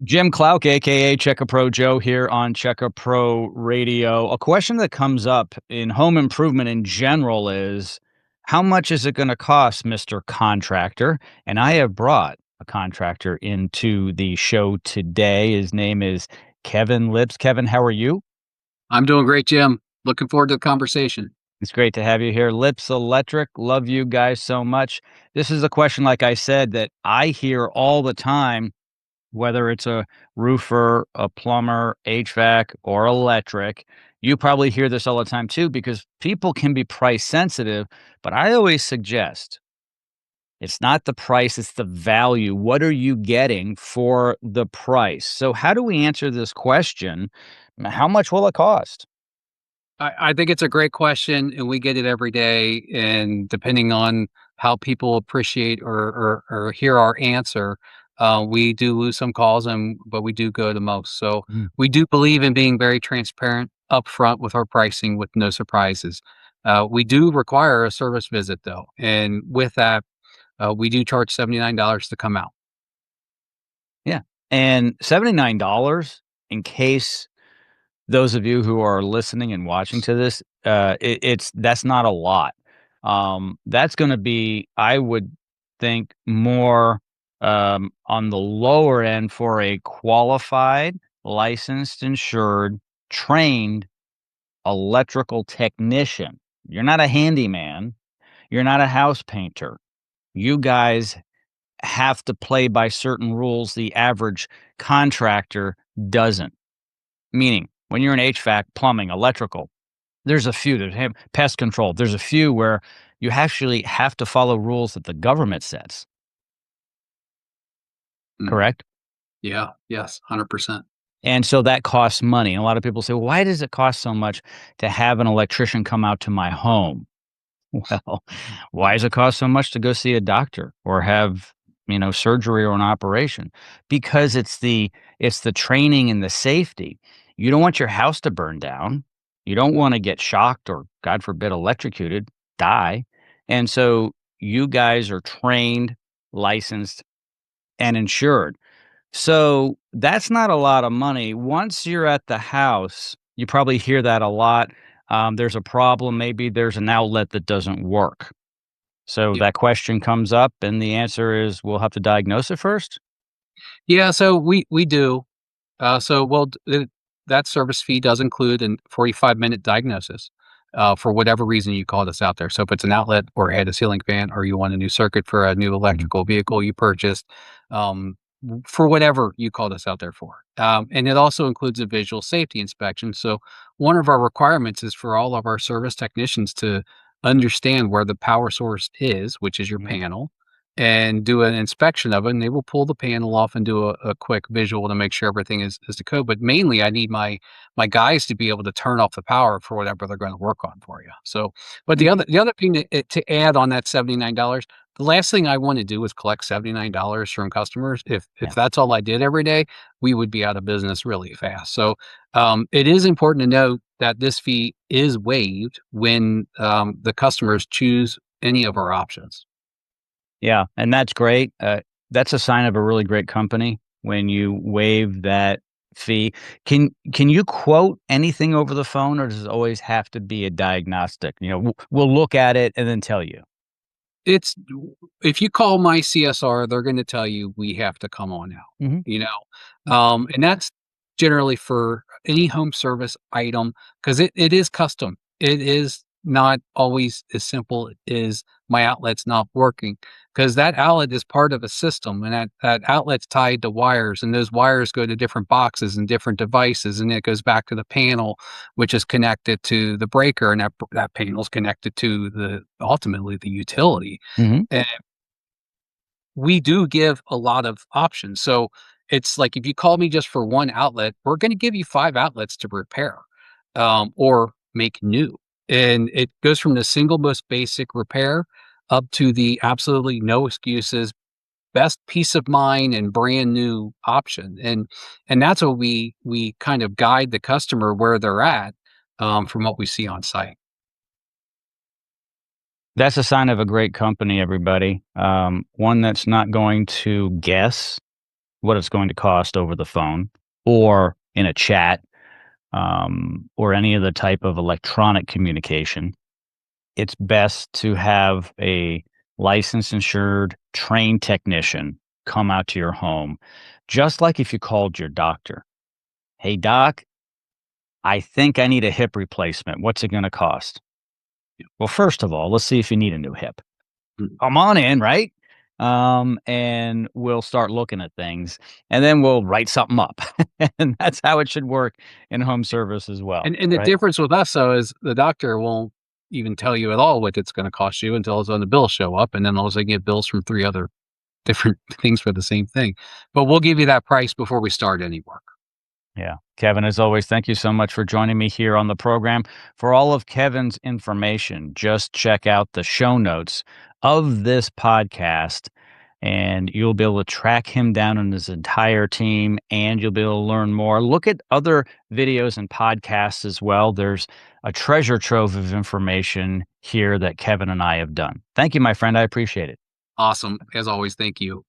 Jim Clouk, aka Checker Pro Joe, here on Checker Pro Radio. A question that comes up in home improvement in general is how much is it going to cost, Mr. Contractor? And I have brought a contractor into the show today. His name is Kevin Lips. Kevin, how are you? I'm doing great, Jim. Looking forward to the conversation. It's great to have you here. Lips Electric, love you guys so much. This is a question, like I said, that I hear all the time, whether it's a roofer, a plumber, HVAC, or electric. You probably hear this all the time too, because people can be price sensitive. But I always suggest it's not the price, it's the value. What are you getting for the price? So, how do we answer this question? How much will it cost? I think it's a great question, and we get it every day. And depending on how people appreciate or hear our answer, we do lose some calls, but we do go the most. So Mm. we do believe in being very transparent upfront with our pricing, with no surprises. We do require a service visit, though, and with that, we do charge $79 to come out. Yeah. And $79, in case those of you who are listening and watching to this, it's that's not a lot. That's going to be, I would think, more on the lower end for a qualified, licensed, insured, trained electrical technician. You're not a handyman. You're not a house painter. You guys have to play by certain rules the average contractor doesn't. Meaning, when you're in HVAC, plumbing, electrical, there's a few that have pest control. There's a few where you actually have to follow rules that the government sets, Mm. correct? Yeah. Yes. 100%. And so that costs money. And a lot of people say, well, why does it cost so much to have an electrician come out to my home? Well, why does it cost so much to go see a doctor or have, surgery or an operation? Because it's the training and the safety. You don't want your house to burn down. You don't want to get shocked or, God forbid, electrocuted, die. And so you guys are trained, licensed, and insured. So that's not a lot of money. Once you're at the house, you probably hear that a lot. There's a problem. Maybe there's an outlet that doesn't work. So that question comes up, and the answer is we'll have to diagnose it first. Yeah, so we do. That service fee does include a 45-minute diagnosis, for whatever reason you called us out there. So if it's an outlet or had a ceiling fan or you want a new circuit for a new Mhm. electrical vehicle you purchased, for whatever you called us out there for. And it also includes a visual safety inspection. So one of our requirements is for all of our service technicians to understand where the power source is, which is your Mhm. panel, and do an inspection of it, and they will pull the panel off and do a quick visual to make sure everything is to code. But mainly, I need my guys to be able to turn off the power for whatever they're going to work on for you. So, but the other thing to add on that $79, the last thing I want to do is collect $79 from customers. If Yeah. that's all I did every day, we would be out of business really fast. So, it is important to note that this fee is waived when the customers choose any of our options. Yeah, and that's great. That's a sign of a really great company when you waive that fee. Can you quote anything over the phone, or does it always have to be a diagnostic? We'll look at it and then tell you. It's if you call my CSR, they're gonna tell you we have to come on out, Mhm. you know? And that's generally for any home service item because it is custom. It is not always as simple as my outlet's not working because that outlet is part of a system, and that outlet's tied to wires, and those wires go to different boxes and different devices, and it goes back to the panel, which is connected to the breaker, and that panel's connected to the ultimately the utility. Mhm. And we do give a lot of options. So it's like if you call me just for one outlet, we're going to give you 5 outlets to repair or make new. And it goes from the single most basic repair up to the absolutely no excuses, best peace of mind and brand new option. And that's what we kind of guide the customer where they're at from what we see on site. That's a sign of a great company, everybody. One that's not going to guess. what it's going to cost over the phone or in a chat, or any of the type of electronic communication. It's best to have a licensed, insured, trained technician come out to your home, just like if you called your doctor. "Hey, doc, I think I need a hip replacement. What's it gonna cost?" Well, first of all, let's see if you need a new hip. Mm. Come on in, right? And we'll start looking at things, and then we'll write something up. And that's how it should work in home service as well, And the right? difference with us, though, is the doctor won't even tell you at all what it's gonna cost you until all of a sudden the bills show up, and then all of a sudden you get bills from 3 other different things for the same thing. But we'll give you that price before we start any work. Yeah. Kevin, as always, thank you so much for joining me here on the program. For all of Kevin's information, just check out the show notes of this podcast, and you'll be able to track him down and his entire team, and you'll be able to learn more. Look at other videos and podcasts as well. There's a treasure trove of information here that Kevin and I have done. Thank you, my friend. I appreciate it. Awesome. As always, thank you.